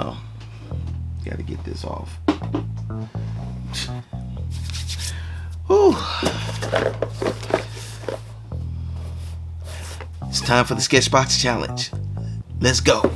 Oh, gotta get this off. Whew. It's time for the Sketchbox challenge. Let's go.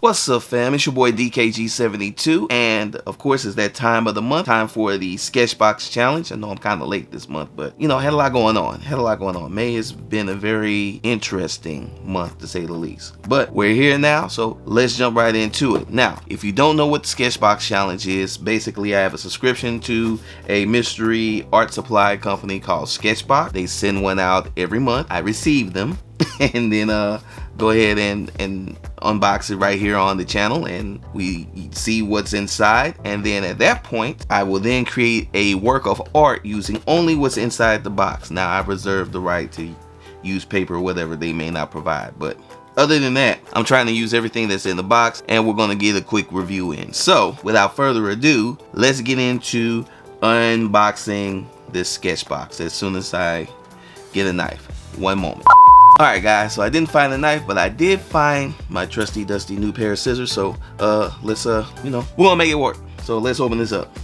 What's up, fam? It's your boy DKG72, and of course it's that time of the month, time for the Sketchbox challenge. I know I'm kind of late this month, but you know, had a lot going on. May has been a very interesting month, to say the least, but we're here now, so let's jump right into it. Now, if you don't know what the Sketchbox challenge is, basically I have a subscription to a mystery art supply company called Sketchbox. They send one out every month. I receive them and then go ahead and unbox it right here on the channel, and we see what's inside, and then at that point I will then create a work of art using only what's inside the box. Now I reserve the right to use paper or whatever they may not provide, but other than that, I'm trying to use everything that's in the box, and we're going to get a quick review in. So without further ado, let's get into unboxing this Sketchbox as soon as I get a knife. One moment. Alright guys, so I didn't find a knife, but I did find my trusty dusty new pair of scissors. So let's you know, we're gonna make it work. So let's open this up.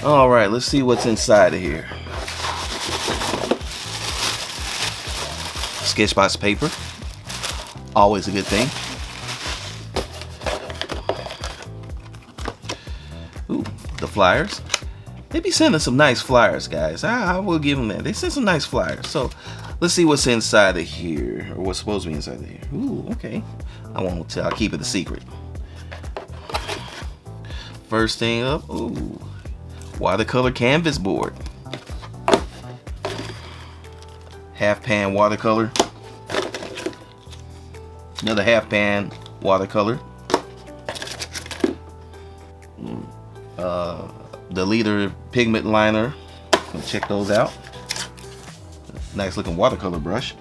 Alright, let's see what's inside of here. Sketchbox paper, always a good thing. Ooh, the flyers. They be sending some nice flyers, guys. I will give them that. They send some nice flyers. So let's see what's inside of here, or what's supposed to be inside of here. Ooh, okay. I won't tell. I'll keep it a secret. First thing up, ooh, watercolor canvas board. Half pan watercolor. Another half pan watercolor. The leader pigment liner. Check those out. Nice looking watercolor brush.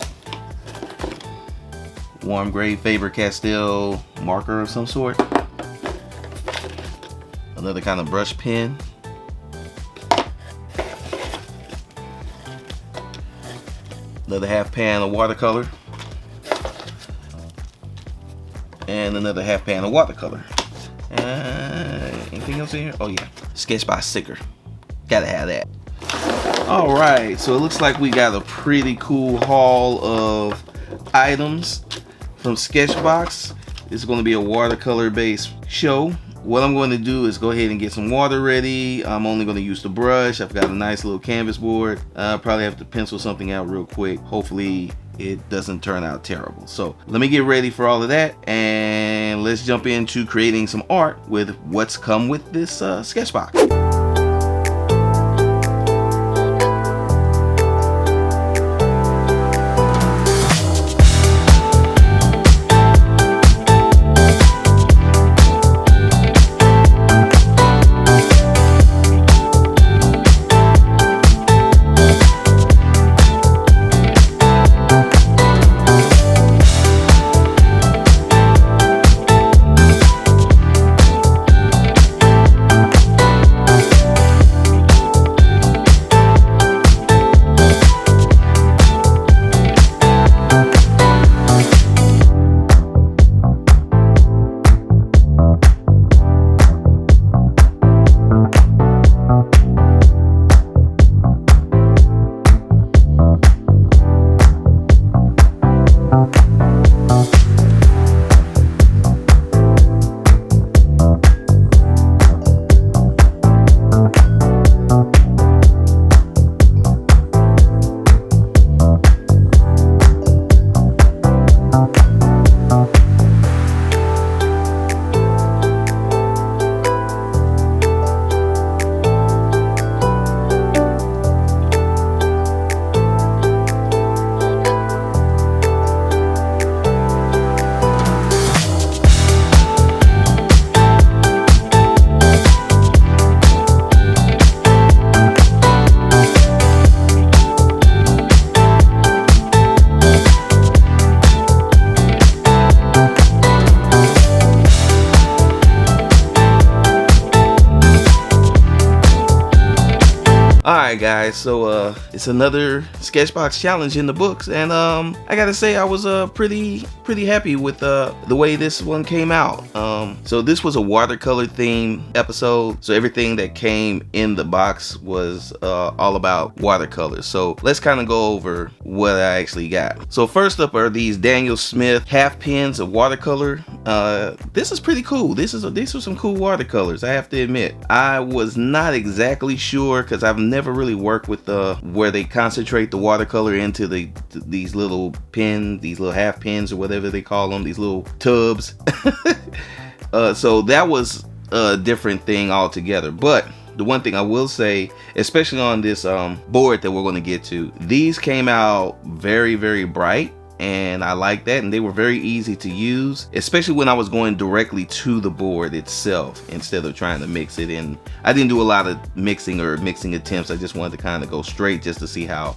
Warm gray Faber-Castell marker of some sort. Another kind of brush pen. Another half pan of watercolor. And another half pan of watercolor. Anything else in here? Oh yeah, Sketchbox sticker. Gotta have that. Alright, so it looks like we got a pretty cool haul of items from Sketchbox. It's going to be a watercolor based show. What I'm going to do is go ahead and get some water ready. I'm only going to use the brush. I've got a nice little canvas board. I'll probably have to pencil something out real quick. Hopefully it doesn't turn out terrible. So let me get ready for all of that, and let's jump into creating some art with what's come with this Sketchbox. Alright guys, so it's another Sketchbox challenge in the books, and I gotta say I was pretty happy with the way this one came out. So this was a watercolor theme episode, so everything that came in the box was all about watercolors. So let's kind of go over what I actually got. So first up are these Daniel Smith half pens of watercolor. This is pretty cool. These are some cool watercolors, I have to admit. I was not exactly sure because I've never really worked with where they concentrate the watercolor into these little pens, these little half pens or whatever they call them, these little tubs. So that was a different thing altogether. But the one thing I will say, especially on this board that we're going to get to, these came out very bright, and I like that, and they were very easy to use, especially when I was going directly to the board itself instead of trying to mix it in. I didn't do a lot of mixing attempts. I just wanted to kind of go straight just to see how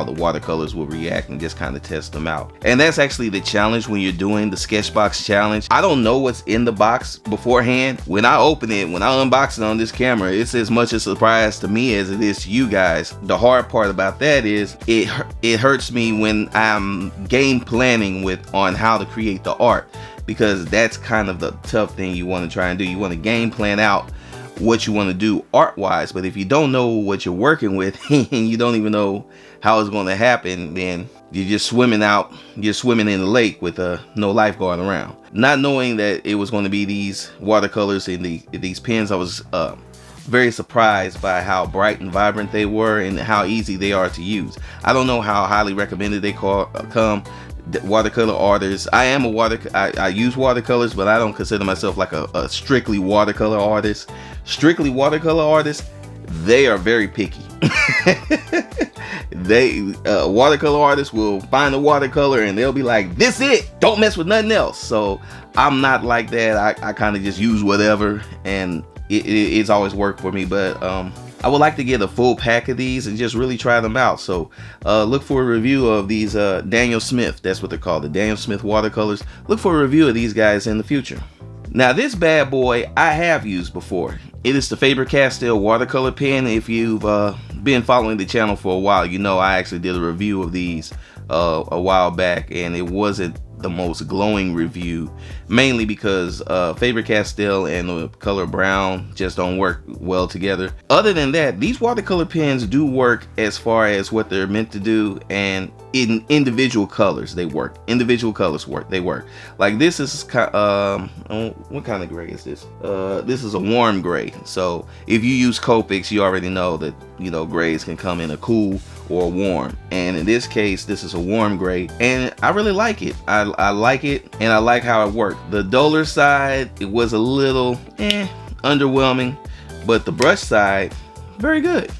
the watercolors will react and just kind of test them out. And that's actually the challenge when you're doing the Sketchbox challenge. I don't know what's in the box beforehand. When I open it, when I unbox it on this camera, it's as much a surprise to me as it is to you guys. The hard part about that is it hurts me when I'm game planning on how to create the art, because that's kind of the tough thing you want to try and do. You want to game plan out what you want to do art wise, but if you don't know what you're working with and you don't even know how it's going to happen, then you're just swimming in the lake with no lifeguard around. Not knowing that it was going to be these watercolors in these pens, I was very surprised by how bright and vibrant they were and how easy they are to use. I don't know how highly recommended they come. Watercolor artists. I use watercolors, but I don't consider myself like a strictly watercolor artist. Strictly watercolor artists, they are very picky. Watercolor artists will find a watercolor and they'll be like, this it, don't mess with nothing else. So I'm not like that. I kind of just use whatever, and it's always worked for me. But I would like to get a full pack of these and just really try them out. So look for a review of these Daniel Smith, that's what they're called, the Daniel Smith watercolors. Look for a review of these guys in the future. Now this bad boy I have used before. It is the Faber-Castell watercolor pen. If you've been following the channel for a while, you know I actually did a review of these a while back, and it wasn't the most glowing review, mainly because Faber-Castell and the color brown just don't work well together. Other than that, these watercolor pens do work as far as what they're meant to do, and in individual colors they work. Individual colors work. They work. Like this is what kind of gray is this? This is a warm gray. So if you use Copics, you already know that, you know, grays can come in a cool or warm, and in this case this is a warm gray, and I really like it. I like it, and I like how it worked. The duller side, it was a little underwhelming, but the brush side, very good.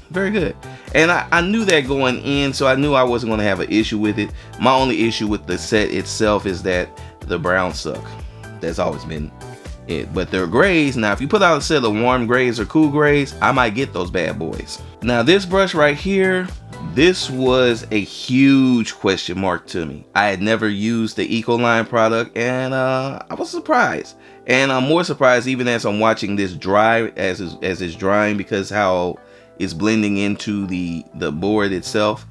And I knew that going in, so I knew I wasn't going to have an issue with it. My only issue with the set itself is that the browns suck. That's always been it. But they're grays. Now if you put out a set of warm grays or cool grays, I might get those bad boys. Now this brush right here, this was a huge question mark to me. I had never used the Ecoline product, and I was surprised. And I'm more surprised even as I'm watching this dry, as it's drying, because how it's blending into the board itself.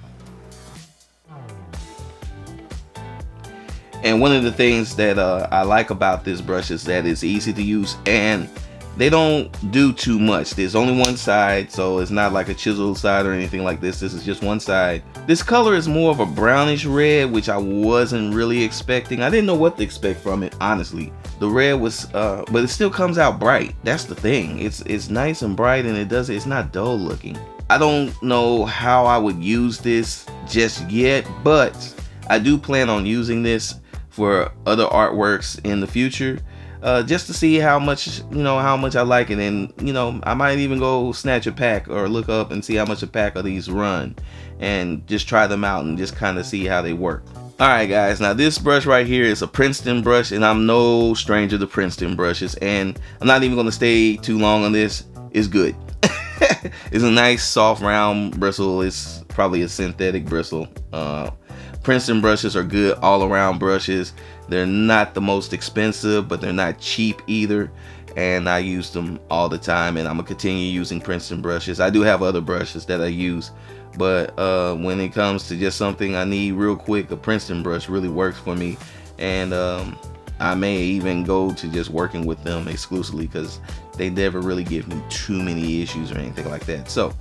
And one of the things that I like about this brush is that it's easy to use, and they don't do too much. There's only one side, so it's not like a chiseled side or anything like this. This is just one side. This color is more of a brownish red, which I wasn't really expecting. I didn't know what to expect from it, honestly. The red was, but it still comes out bright. That's the thing. It's nice and bright, and it's not dull looking. I don't know how I would use this just yet, but I do plan on using this for other artworks in the future. Just to see how much I like it, and I might even go snatch a pack or look up and see how much a pack of these run, and just try them out and just kind of see how they work. Alright guys, now this brush right here is a Princeton brush, and I'm no stranger to Princeton brushes, and I'm not even going to stay too long on this. It's good. It's a nice soft round bristle. It's probably a synthetic bristle. Princeton brushes are good all around brushes. They're not the most expensive, but they're not cheap either. and I use them all the time, and I'm gonna continue using Princeton brushes. I do have other brushes that I use, but when it comes to just something I need real quick, a Princeton brush really works for me. And I may even go to just working with them exclusively, because they never really give me too many issues or anything like that. So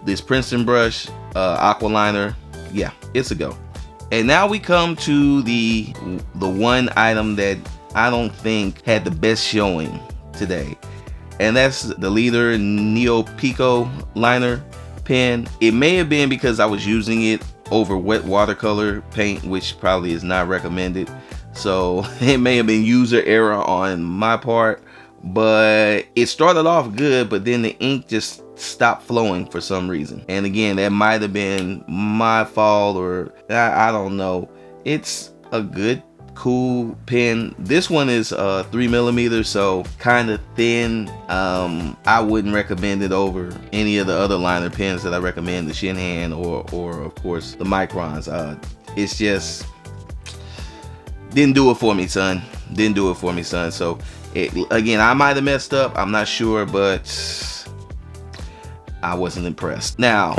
this Princeton brush, Aqualiner, yeah, it's a go. And now we come to the one item that I don't think had the best showing today, and that's the Leader Neo Pico liner pen. It may have been because I was using it over wet watercolor paint, which probably is not recommended, so it may have been user error on my part, but it started off good, but then the ink just stopped flowing for some reason. And again, that might have been my fault, or I don't know. It's a good, cool pen. This one is 3mm, so kind of thin. I wouldn't recommend it over any of the other liner pens that I recommend, the Shinhan or of course the Microns. It's just didn't do it for me, son. Didn't do it for me, son. So again, I might have messed up, I'm not sure, but I wasn't impressed. Now,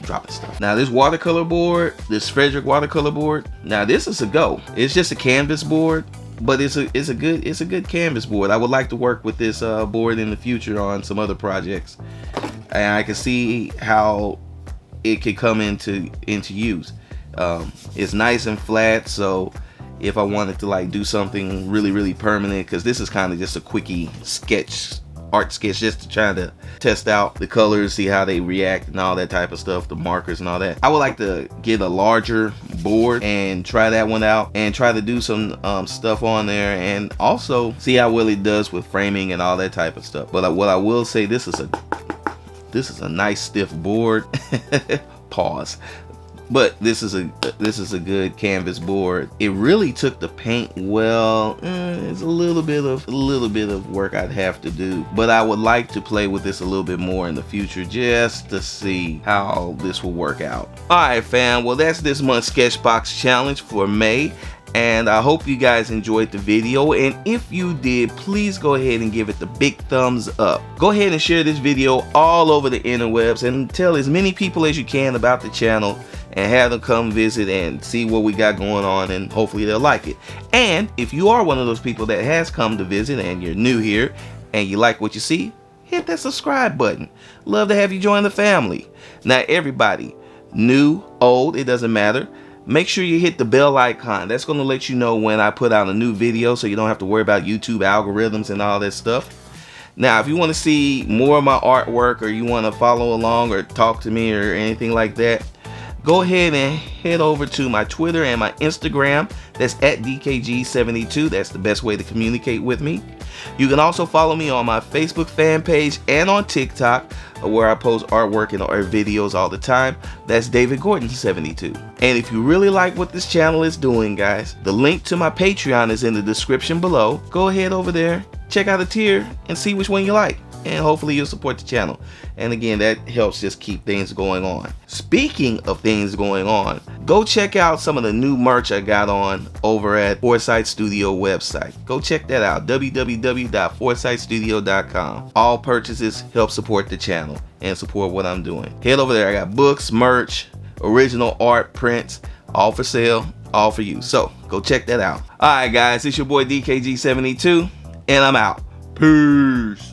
dropping stuff. Now this watercolor board, this Frederick watercolor board, now this is a go. It's just a canvas board, but it's a good canvas board. I would like to work with this board in the future on some other projects, and I can see how it could come into use. It's nice and flat, so if I wanted to like do something really permanent, because this is kind of just a quickie art sketch, just to try to test out the colors, see how they react and all that type of stuff, the markers and all that. I would like to get a larger board and try that one out, and try to do some stuff on there, and also see how well it does with framing and all that type of stuff. But what I will say, this is a nice stiff board. Pause. But this is a good canvas board. It really took the paint well. It's a little bit of work I'd have to do, but I would like to play with this a little bit more in the future, just to see how this will work out. Alright fam, well that's this month's Sketchbox challenge for May, and I hope you guys enjoyed the video, and if you did, please go ahead and give it the big thumbs up. Go ahead and share this video all over the interwebs, and tell as many people as you can about the channel, and have them come visit and see what we got going on, and hopefully they'll like it. And if you are one of those people that has come to visit and you're new here and you like what you see, hit that subscribe button. Love to have you join the family. Now everybody, new, old, it doesn't matter, make sure you hit the bell icon. That's going to let you know when I put out a new video, so you don't have to worry about YouTube algorithms and all that stuff. Now if you want to see more of my artwork, or you want to follow along or talk to me or anything like that, go ahead and head over to my Twitter and my Instagram. That's at DKG72. That's the best way to communicate with me. You can also follow me on my Facebook fan page and on TikTok, where I post artwork and art videos all the time. That's David Gordon72. And if you really like what this channel is doing, guys, the link to my Patreon is in the description below. Go ahead over there, check out a tier, and see which one you like, and hopefully you'll support the channel. And again, that helps just keep things going on. Speaking of things going on, go check out some of the new merch I got on over at Foresight Studio website. Go check that out, www.foresightstudio.com. All purchases help support the channel and support what I'm doing. Head over there. I got books, merch, original art, prints, all for sale, all for you. So go check that out. Alright guys, it's your boy DKG72, and I'm out. Peace.